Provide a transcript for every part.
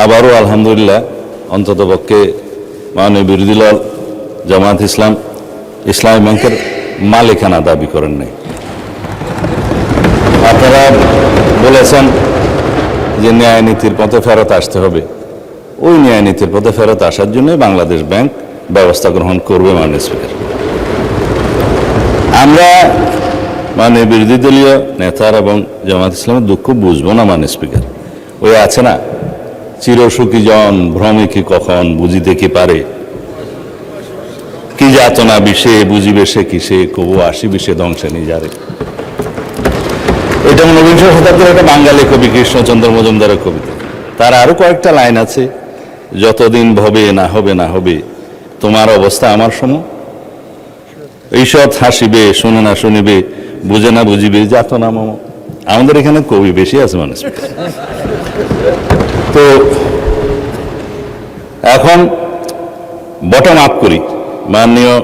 আবারও আলহামদুলিল্লাহ অন্ততপক্ষে মাননীয় বিরোধী দল জামায়াত ইসলামী ব্যাংকের মালিকানা দাবি করেন নাই। আপনারা বলেছেন যে ন্যায় নীতির পথে ফেরত আসতে হবে, ওই ন্যায় নীতির পথে ফেরত আসার জন্য বাংলাদেশ ব্যাংক ব্যবস্থা গ্রহণ করবে মাননীয় স্পিকার। আমরা মানে বিরোধী দলীয় নেতার এবং জামায়াত ইসলামের দুঃখ বুঝবো না মাননীয় স্পিকার। ওই আছে না, চিরসুখী জন ভ্রমে কি কখন বুঝিতে কি পারে, কি যাতনা বিষে বুঝিবে সে কিসে, কবু আসি বিষে ধ্বংসে নিজারে। এটা ঊনবিংশ শতাব্দীর একটা বাঙালি কবি কৃষ্ণচন্দ্র মজুমদারের কবিতা। তার আরো কয়েকটা লাইন আছে, যতদিন ভবে না হবে না হবে তোমার অবস্থা আমার সম, ঈষৎ হাসিবে শুনে না শুনিবে বুঝে না বুঝিবে যাতনা মম। আমাদের এখানে কবি বেশি আছে মানুষ। তো এখন বটম আপ করি। মাননীয়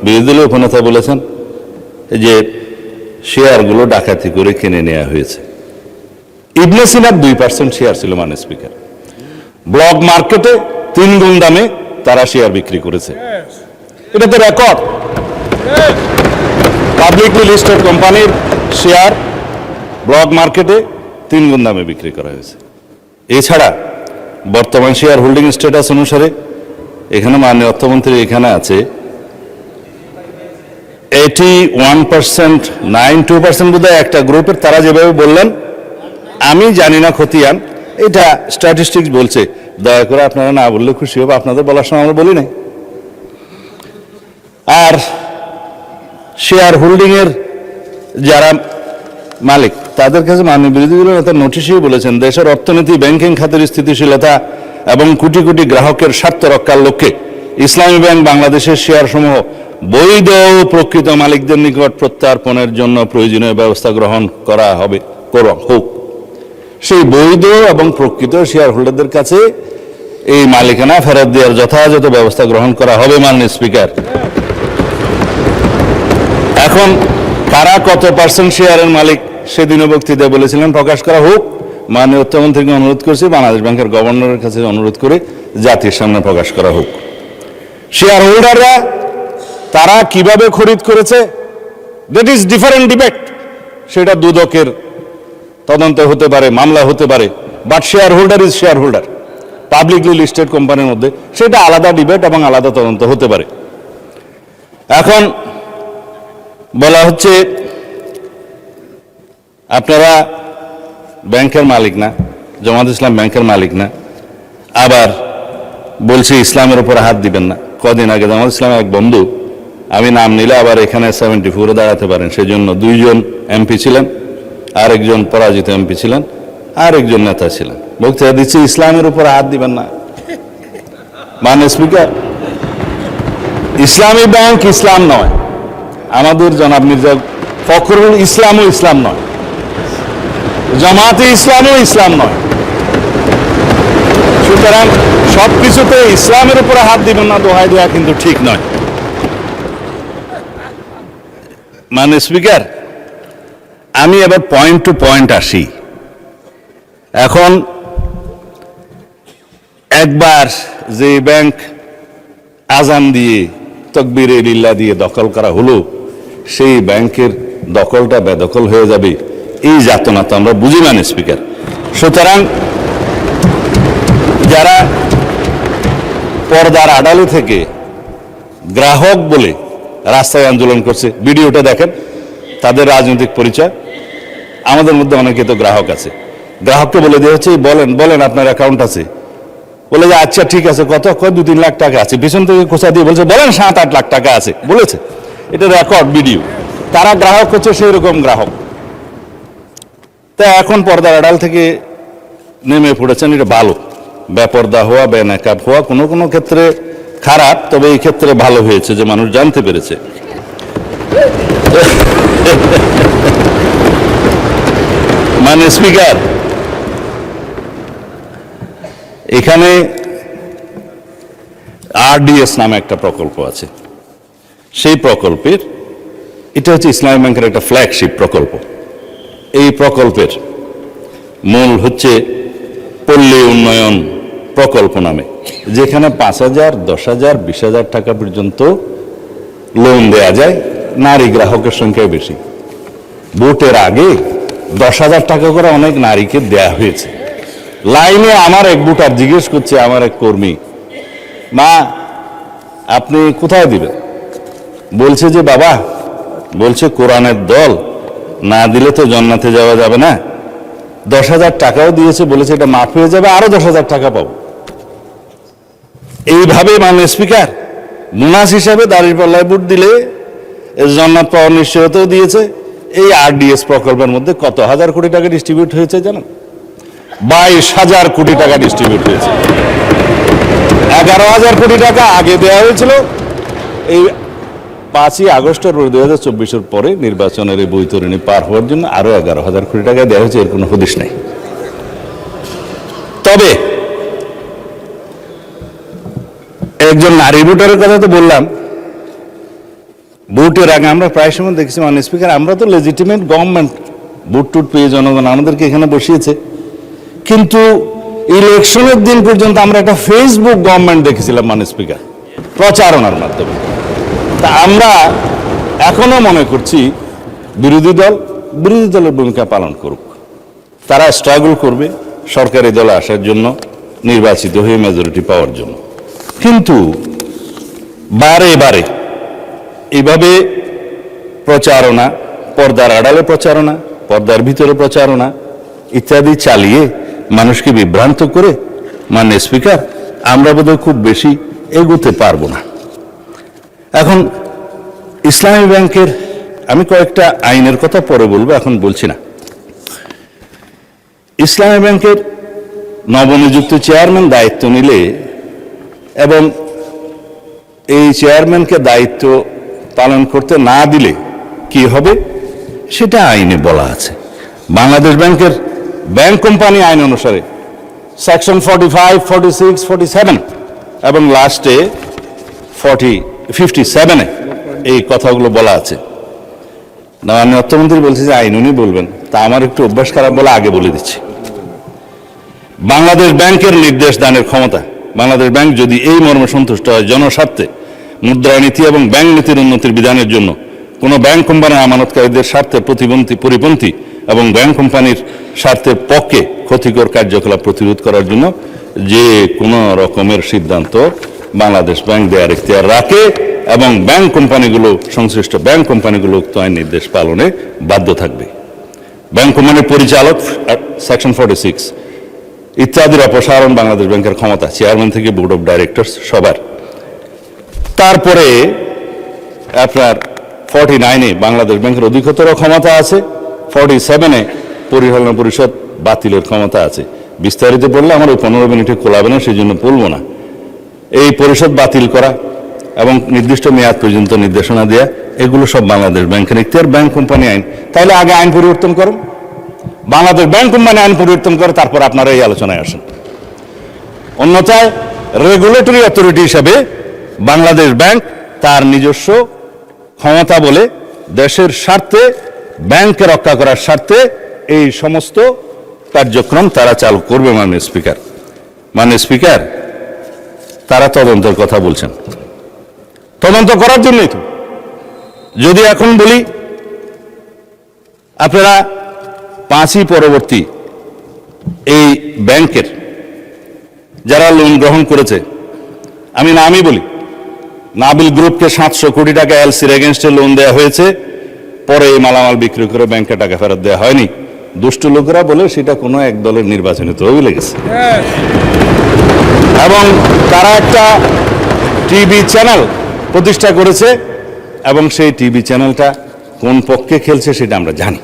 বিরোধী দলীয় উপনেতা বলেছেন যে শেয়ারগুলো ডাকাতি করে কিনে নেওয়া হয়েছে। ইবনে সিনার 2% শেয়ার ছিল মাননীয় স্পিকার। ব্লক মার্কেটে 3 গুণ দামে তারা শেয়ার বিক্রি করেছে। এটা তো রেকর্ড। পাবলিকলি লিস্টেড কোম্পানির শেয়ার ব্লক মার্কেটে 3 গুণ দামে বিক্রি করা হয়েছে। এছাড়া বর্তমান শেয়ার হোল্ডিং স্ট্যাটাস অনুসারে এখানে মাননীয় অর্থমন্ত্রী এখানে আছে 81%, 92% বোধহয় একটা গ্রুপের, তারা যেভাবে বললেন আমি জানি না খতিয়ান, এটা স্ট্যাটিস্টিক্স বলছে। দয়া করে আপনারা না বললে খুশি হবে, আপনাদের বলার সময় আমরা বলি নাই। আর শেয়ার হোল্ডিং এর যারা মালিক তাদের কাছে মাননীয় বিরোধী দলীয় নেতা নোটিশেই বলেছেন দেশের অর্থনীতি, ব্যাংকিং খাতের স্থিতিশীলতা এবং কোটি কোটি গ্রাহকের স্বার্থ রক্ষার লক্ষ্যে ইসলামী ব্যাংক বাংলাদেশের শেয়ার সমূহ বৈধ প্রকৃত মালিকদের নিকট প্রত্যার্পণের জন্য প্রয়োজনীয় ব্যবস্থা গ্রহণ করা হবে হোক। সেই বৈধ এবং প্রকৃত শেয়ার হোল্ডারদের কাছে এই মালিকানা ফেরত দেওয়ার যথাযথ ব্যবস্থা গ্রহণ করা হবে মাননীয় স্পিকার। এখন কারা কত % শেয়ারের মালিক সেদিনও বক্তৃতায় বলেছিলেন প্রকাশ করা হোক। মাননীয় অর্থমন্ত্রীকে অনুরোধ করছি, বাংলাদেশ ব্যাংকের গভর্নরের কাছে অনুরোধ করে জাতির সামনে প্রকাশ করা হোক। শেয়ার হোল্ডাররা তারা কিভাবে খরিদ করেছে দ্যাট ইজ ডিফারেন্ট ডিবেট। সেটা দুদকের তদন্ত হতে পারে, মামলা হতে পারে, but share holder is share holder. Publicly listed কোম্পানির মধ্যে সেটা আলাদা ডিবেট এবং আলাদা তদন্ত হতে পারে। এখন বলা হচ্ছে আপনারা ব্যাংকের মালিক না, জামায়াত ইসলাম ব্যাংকের মালিক না, আবার বলছে ইসলামের উপর হাত দিবেন না। কদিন আগে জামায়াত ইসলামের এক বন্ধু, আমি নাম নিলে আবার এখানে 74 দাঁড়াতে পারেন, সেজন্য 2 জন এমপি ছিলেন, আরেকজন পরাজিত এমপি ছিলেন, আরেকজন নেতা ছিলেন, বক্তৃতা দিচ্ছে ইসলামের উপর হাত দিবেন না। মাননীয় স্পিকার, ইসলামী ব্যাংক ইসলাম নয়, আমাদের জনাব মির্জা ফখরুল ইসলামও ইসলাম নয়, জামায়াতে ইসলামও ইসলাম নয়। সুতরাং সবকিছুতে ইসলামের উপরে হাত দিবেন না দোহাই দেওয়া কিন্তু ঠিক নয়। মাননীয় স্পিকার, আমি এবার পয়েন্ট টু পয়েন্ট আসি। এখন একবার যে ব্যাংক আজান দিয়ে তকবীরে লিল্লাহ দিয়ে দখল করা হলো, সেই ব্যাংকের দখলটা বেদখল হয়ে যাবে, এই যাতনা তো আমরা বুঝি মাননীয় স্পিকার। সুতরাং যারা পর্দার আড়ালে থেকে গ্রাহক বলে রাস্তায় আন্দোলন করছে, ভিডিওটা দেখেন, তাদের রাজনৈতিক পরিচয়। আমাদের মধ্যে অনেকে তো গ্রাহক আছে, গ্রাহককে বলে দেওয়া হচ্ছে বলেন বলেন আপনার অ্যাকাউন্ট আছে, বলে যে আচ্ছা ঠিক আছে, কত 2-3 লাখ টাকা আছে, পিছন থেকে খোঁচা দিয়ে বলছে বলেন 7-8 লাখ টাকা আছে বলেছে। এটা রেকর্ড ভিডিও। তারা গ্রাহক হচ্ছে সেই রকম গ্রাহক। তা এখন পর্দার আড়াল থেকে নেমে পড়েছেন, এটা ভালো। বেপর্দা হওয়া, বেনাকাব হওয়া কোনো কোনো ক্ষেত্রে খারাপ, তবে এই ক্ষেত্রে ভালো হয়েছে যে মানুষ জানতে পেরেছে। মানে স্পিকার, এখানে RDS নামে একটা প্রকল্প আছে। সেই প্রকল্পের, এটা হচ্ছে ইসলামী ব্যাংকের একটা ফ্ল্যাগশিপ প্রকল্প। এই প্রকল্পের মূল হচ্ছে পল্লী উন্নয়ন, প্রকল্প নামে, যেখানে 5,000, 10,000, 20,000 টাকা পর্যন্ত লোন দেয়া যায়। নারী গ্রাহকের সংখ্যা বেশি। ভোটের আগে 10,000 টাকা করে অনেক নারীকে দেয়া হয়েছে। লাইনে আমার এক ভোটার জিজ্ঞেস করছে, আমার এক কর্মী, মা আপনি কোথায় দিবেন? বলছে যে বাবা, বলছে কোরআনের দল না দিলে তো জান্নাতে যাওয়া যাবে না। 10,000 টাকাও দিয়েছে, বলেছে এটা মাফ হয়ে যাবে, আরো 10,000 টাকা পাবো। এইভাবে মাননীয় স্পিকার বোনাস হিসাবে দাঁড়িপাল্লায় ভোট দিলে জান্নাত পাওয়ার নিশ্চয়তাও দিয়েছে। এই RDS প্রকল্পের মধ্যে কত হাজার কোটি টাকা ডিস্ট্রিবিউট হয়েছে জানেন? 22,000 কোটি টাকা ডিস্ট্রিবিউট হয়েছে। 11,000 কোটি টাকা আগে দেওয়া হয়েছিল। এই 5ই আগস্টের 2024-এর পরে নির্বাচনের এই বৈতরণী পার হওয়ার জন্য আরো 11,000 কোটি টাকা দেওয়া হয়েছে, এর কোনো হদিশ নেই। তবে একজন নারী ভোটারের কথা তো বললাম। ভোটের আগে আমরা প্রায় সময় দেখছি মাননীয় স্পিকার, আমরা তো লেজিটিমেট গভর্নমেন্ট, ভোট টুট পেয়ে জনগণ আমাদেরকে এখানে বসিয়েছে, কিন্তু ইলেকশনের দিন পর্যন্ত আমরা একটা ফেসবুক গভর্নমেন্ট দেখেছিলাম মাননীয় স্পিকার, প্রচারণার মাধ্যমে। তা আমরা এখনো মনে করছি বিরোধী দলের ভূমিকা পালন করুক। তারা স্ট্রাগল করবে সরকারি দলে আসার জন্য, নির্বাচিত হয়ে মেজরিটি পাওয়ার জন্য। কিন্তু বারে বারে এইভাবে প্রচারণা, পর্দার আড়ালে প্রচারণা, পর্দার ভিতরে প্রচারণা ইত্যাদি চালিয়ে মানুষকে বিভ্রান্ত করে মাননীয় স্পিকার আমরা বোধহয় খুব বেশি এগোতে পারবো না। এখন ইসলামী ব্যাংকের আমি কয়েকটা আইনের কথা পরে বলবো, এখন বলছি না। ইসলামী ব্যাংকের নবনিযুক্ত চেয়ারম্যান দায়িত্ব নিলে এবং এই চেয়ারম্যানকে দায়িত্ব পালন করতে না দিলে কি হবে সেটা আইনে বলা আছে। বাংলাদেশ ব্যাংকের ব্যাংক কোম্পানি আইন অনুসারে সেকশন 45, 46, 47 এবং লাস্টে 57-এ এই কথাগুলো বলা আছে। মাননীয় অর্থমন্ত্রী বলছে যে আইন উনি বলবেন, তা আমার একটু অভ্যাস খারাপ বলে আগে বলে দিচ্ছি। বাংলাদেশ ব্যাংকের নির্দেশ দানের ক্ষমতা, বাংলাদেশ ব্যাংক যদি এই মর্মে সন্তুষ্ট হয় জনস্বার্থে মুদ্রানীতি এবং ব্যাংক নীতির উন্নতির বিধানের জন্য কোনো ব্যাংক কোম্পানির আমানতকারীদের স্বার্থে পরিপন্থী এবং ব্যাংক কোম্পানির স্বার্থের পক্ষে ক্ষতিকর কার্যকলাপ প্রতিরোধ করার জন্য যে কোনো রকমের সিদ্ধান্ত বাংলাদেশ ব্যাংক দেওয়ার ইখতিয়ার রাখে এবং ব্যাংক কোম্পানিগুলো, সংশ্লিষ্ট ব্যাংক কোম্পানিগুলো উক্ত আইন নির্দেশ পালনে বাধ্য থাকবে। ব্যাংক কোম্পানির পরিচালক সেকশন 46 ইত্যাদির অপসারণ বাংলাদেশ ব্যাংকের ক্ষমতা, চেয়ারম্যান থেকে বোর্ড অফ ডাইরেক্টরস সবার। তারপরে আপনার 49-এ বাংলাদেশ ব্যাংকের অধিকতর ক্ষমতা আছে, 47-এ পরিচালনা পরিষদ বাতিলের ক্ষমতা আছে। বিস্তারিত বললে আমার ওই 15 মিনিটে কোলাবে না, সেই জন্য বলবো না। এই পরিষদ বাতিল করা এবং নির্দিষ্ট মেয়াদ পর্যন্ত নির্দেশনা দেয়া, এগুলো সব বাংলাদেশ ব্যাংকের ইখতিয়ার, ব্যাংক কোম্পানি আইন। তাইলে আগে আইন পরিবর্তন করেন, বাংলাদেশ ব্যাংক কোম্পানি আইন পরিবর্তন করে তারপর আপনারা এই আলোচনায় আসেন। অন্যথায় রেগুলেটরি অথরিটি হিসাবে বাংলাদেশ ব্যাংক তার নিজস্ব ক্ষমতা বলে দেশের স্বার্থে, ব্যাংকে রক্ষা করার স্বার্থে এই সমস্ত কার্যক্রম তারা চালু করবে। মাননীয় স্পিকার তারা তদন্তের কথা বলছেন, তদন্ত করার জন্যই তো। যদি এখন বলি আপনারা 5ই পরবর্তী এই ব্যাংকের যারা লোন গ্রহণ করেছে, আমি নামই বলি, নাবিল গ্রুপকে 700 কোটি টাকা এলসির এগেনস্টে লোন দেওয়া হয়েছে, পরে এই মালামাল বিক্রি করে ব্যাংকে টাকা ফেরত দেওয়া হয়নি। দুষ্ট লোকেরা বলে সেটা কোনো এক দলের নির্বাচনী তহবিলে লেগেছে। এবং তারা একটা টিভি চ্যানেল প্রতিষ্ঠা করেছে এবং সেই টিভি চ্যানেলটা কোন পক্ষে খেলছে সেটা আমরা জানি।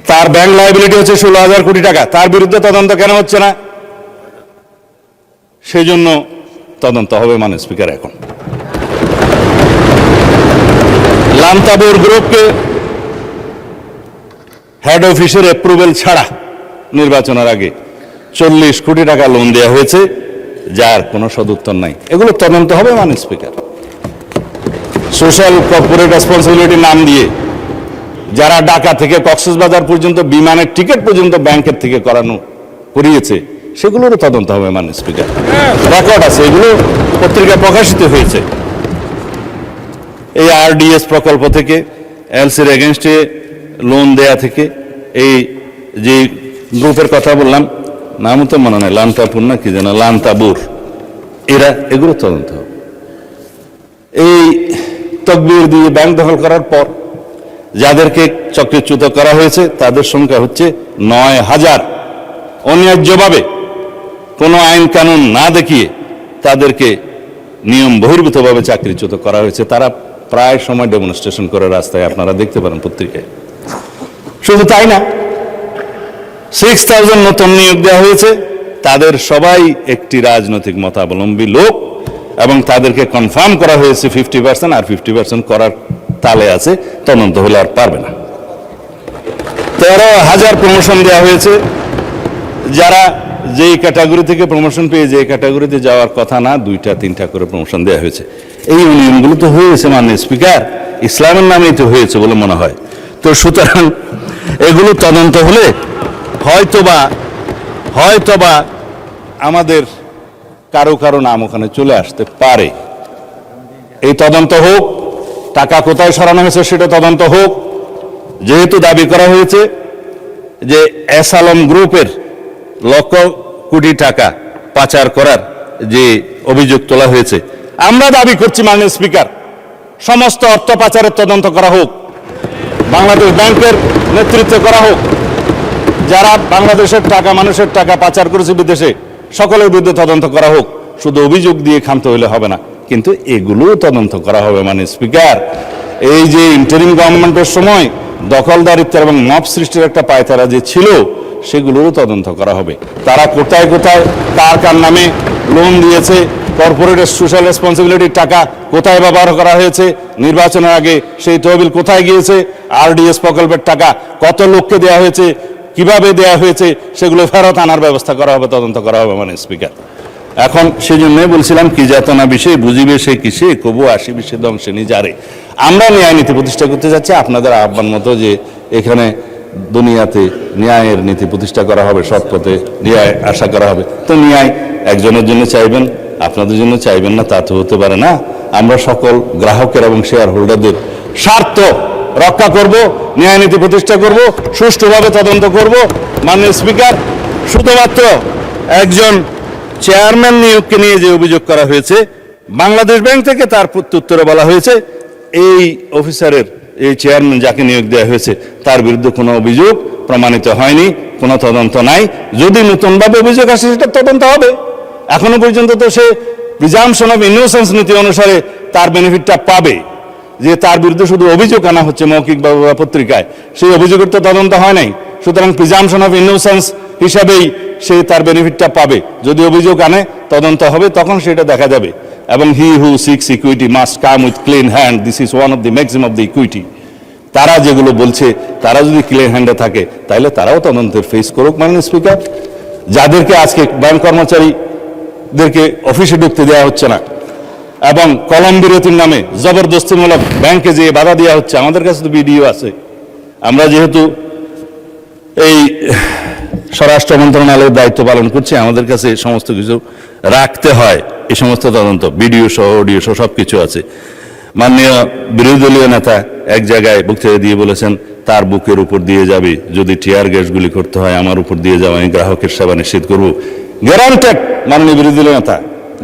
তার ব্যাংক লায়াবিলিটি হচ্ছে 16,000 কোটি টাকা। তার বিরুদ্ধে তদন্ত কেন হচ্ছে না? সেই জন্য তদন্ত হবে মাননীয় স্পিকার। এখন লামতাবুর গ্রুপকে হেড অফিসের অ্যাপ্রুভেল ছাড়া নির্বাচনের আগে 40 কোটি টাকা লোন দেওয়া হয়েছে, যার কোনো সদুত্তর নাই। এগুলো তদন্ত হবে মাননীয় স্পিকার। সোশ্যাল কর্পোরেট রেসপন্সিবিলিটি নাম দিয়ে যারা ঢাকা থেকে কক্সবাজার পর্যন্ত বিমানের টিকিট পর্যন্ত ব্যাংকের থেকে করিয়েছে, সেগুলোরও তদন্ত হবে মাননীয় স্পিকার। রেকর্ড আছে, এগুলো পত্রিকায় প্রকাশিত হয়েছে। এই আরডিএস প্রকল্প থেকে, এলসির এগেনস্টে লোন দেয়া থেকে, এই যে গ্রুপের কথা বললাম, নামও তো মনে নেই, লান্তাপুর না কি যেন, লান্তাবুর, এগুলো তদন্ত হবে। এই তকবির দিয়ে ব্যাংক দখল করার পর যাদেরকে চক্রচ্যুত করা হয়েছে তাদের সংখ্যা হচ্ছে ৯,০০০। অন্যায্যভাবে কোনো আইন কানুন না দেখিয়ে তাদেরকে নিয়ম বহির্ভূতভাবে চাকরিচ্যুত করা হয়েছে। তারা প্রায় সময় ডেমনস্ট্রেশন করে রাস্তায়, আপনারা দেখতে পারেন পত্রিকায়। শুধু তাই না, 6,000 নতুন নিয়োগ দেওয়া হয়েছে, তাদের সবাই একটি রাজনৈতিক মতাবলম্বী লোক, এবং তাদেরকে কনফার্ম করা হয়েছে 50%, আর 50% করার তালে আছে, তদন্ত হলে আর পারবে না। 13,000 প্রমোশন দেওয়া হয়েছে, যারা যেই ক্যাটাগরি থেকে প্রমোশন পেয়ে যে ক্যাটাগরিতে যাওয়ার কথা না, 2টা-3টা করে প্রমোশন দেওয়া হয়েছে। এই ইউনিয়নগুলো তো হয়েছে মাননীয় স্পিকার, ইসলামের নামেই তো হয়েছে বলে মনে হয়। তো সুতরাং এগুলো তদন্ত হলে হয়তোবা আমাদের কারো নাম ওখানে চলে আসতে পারে। এই তদন্ত হোক, টাকা কোথায় সরানো হয়েছে সেটা তদন্ত হোক। যেহেতু দাবি করা হয়েছে যে এস আলম গ্রুপের লক্ষ কোটি টাকা পাচার করার যে অভিযোগ তোলা হয়েছে, আমরা দাবি করছি মাননীয় স্পিকার, সমস্ত অর্থ পাচারের তদন্ত করা হোক, বাংলাদেশ ব্যাংকের নেতৃত্বে করা হোক। যারা বাংলাদেশের টাকা, মানুষের টাকা পাচার করেছে বিদেশে, সকলের বিরুদ্ধে তদন্ত করা হোক। শুধু অভিযোগ দিয়ে ক্ষান্ত হলে হবে না, কিন্তু এগুলোও তদন্ত করা হবে মাননীয় স্পিকার। এই যে ইন্টারিম গভর্নমেন্টের সময় দখলদারিত্ব এবং মব সৃষ্টির একটা পায়তারা যে ছিল, সেগুলোরও তদন্ত করা হবে। তারা কোথায় কার নামে লোন দিয়েছে, কর্পোরেটের সোশ্যাল রেসপন্সিবিলিটির টাকা কোথায় ব্যবহার করা হয়েছে, নির্বাচনের আগে সেই তহবিল কোথায় গিয়েছে, আরডিএস প্রকল্পের টাকা কত লোককে দেওয়া হয়েছে, কিভাবে দেওয়া হয়েছে, সেগুলো ফেরত আনার ব্যবস্থা করা হবে, তদন্ত করা হবে মাননীয় স্পিকার। এখন সেই জন্যই বলছিলাম, কি যাতনা বিষয়ে বুঝিবে সে কিসে, কবু আসিবে সে ধ্বংসে নিজারে। আমরা ন্যায় নীতি প্রতিষ্ঠা করতে যাচ্ছি, আপনাদের আহ্বান মতো যে এখানে দুনিয়াতে ন্যায়ের নীতি প্রতিষ্ঠা করা হবে, সৎ পথে ন্যায় আশা করা হবে। তো ন্যায় একজনের জন্য চাইবেন, আপনাদের জন্য চাইবেন না, তা তো হতে পারে না। আমরা সকল গ্রাহকের এবং শেয়ার হোল্ডারদের স্বার্থ রক্ষা করব, ন্যায় নীতি প্রতিষ্ঠা করব, সুষ্ঠুভাবে তদন্ত করব। মাননীয় স্পিকার, শুধুমাত্র একজন চেয়ারম্যান নিয়োগকে নিয়ে যে অভিযোগ করা হয়েছে বাংলাদেশ ব্যাংক থেকে, তার প্রত্যুত্তরে বলা হয়েছে এই অফিসারের, এই চেয়ারম্যান যাকে নিয়োগ দেওয়া হয়েছে তার বিরুদ্ধে কোনো অভিযোগ প্রমাণিত হয়নি, কোনো তদন্ত নাই। যদি নতুনভাবে অভিযোগ আসে সেটা তদন্ত হবে। এখনো পর্যন্ত তো সে প্রিজাম্পশন অফ ইনোসেন্স নীতি অনুসারে তার বেনিফিটটা পাবে, যে তার বিরুদ্ধে শুধু অভিযোগ আনা হচ্ছে মৌখিকভাবে বা পত্রিকায়, সেই অভিযোগের তো তদন্ত হয় নাই। সুতরাং প্রিজাম্পশন অফ ইনোসেন্স হিসাবেই সে তার বেনিফিটটা পাবে। যদি অভিযোগ আনে, তদন্ত হবে, তখন সেটা দেখা যাবে। এবং he who seeks equity must come with clean hand, this is one of the maximum of the equity. তারা যেগুলো বলছে, তারা যদি ক্লিন হ্যান্ডে থাকে তাহলে তারাও তদন্তের ফেস করুক মাননীয় স্পিকার। যাদেরকে আজকে ব্যাংক কর্মচারীদেরকে অফিসে ঢুকতে দেওয়া হচ্ছে না এবং কলম বিরতির নামে জবরদস্তিমূলক ব্যাংকে যেয়ে বাধা দেওয়া হচ্ছে, আমাদের কাছে তো ভিডিও আছে। আমরা যেহেতু এই স্বরাষ্ট্র মন্ত্রণালয়ের দায়িত্ব পালন করছি, আমাদের কাছে সমস্ত কিছু রাখতে হয়। এই সমস্ত তদন্ত ভিডিও সহ, অডিও সহ সব কিছু আছে। মাননীয় বিরোধী দলীয় নেতা এক জায়গায় বক্তৃতা দিয়ে বলেছেন, তার বুকের উপর দিয়ে যাবে যদি টিয়ার গ্যাসগুলি করতে হয়, আমার উপর দিয়ে যাওয়া, আমি গ্রাহকের সেবা নিশ্চিত করব। গ্যারান্টেড মাননীয় বিরোধী দলীয় নেতা,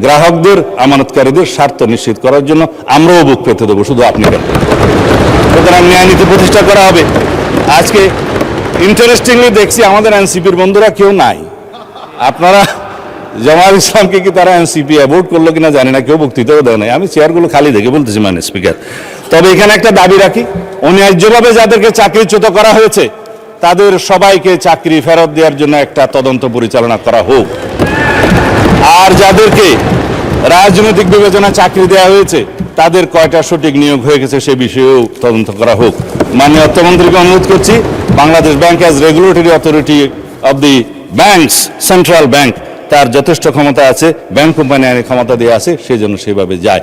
গ্রাহকদের, আমানতকারীদের স্বার্থ নিশ্চিত করার জন্য আমরাও বুক পেতে দেবো, শুধু আপনি কেন। সুতরাং ন্যায় নীতি প্রতিষ্ঠা করা হবে। আজকে ইন্টারেস্টিংলি দেখছি আমাদের এনসিপির বন্ধুরা কেউ নাই। আপনারা জামায়াত ইসলামকে কি তারা এনসিপি অ্যাভোট করলো কিনা জানি না, কেউ বক্তৃতাও দেয় নাই। আমি চেয়ারগুলো খালি দেখে বলতেছি মাননীয় স্পিকার। তবে এখানে একটা দাবি রাখি, অন্যায্যভাবে যাদেরকে চাকরিচ্যুত করা হয়েছে তাদের সবাইকে চাকরি ফেরত দেওয়ার জন্য একটা তদন্ত পরিচালনা করা হোক। আর যাদেরকে রাজনৈতিক বিবেচনা চাকরি দেওয়া হয়েছে তাদের কয়টা সঠিক নিয়োগ হয়ে গেছে সে বিষয়েও তদন্ত করা হোক। মাননীয় অর্থমন্ত্রীকে অনুরোধ করছি, Bangladesh bank as regulatory authority of the banks, central bank, তার যথেষ্ট ক্ষমতা আছে, ব্যাংক কোম্পানি আইনের ক্ষমতা দেওয়া আছে, সেই জন্য সেভাবে যায়।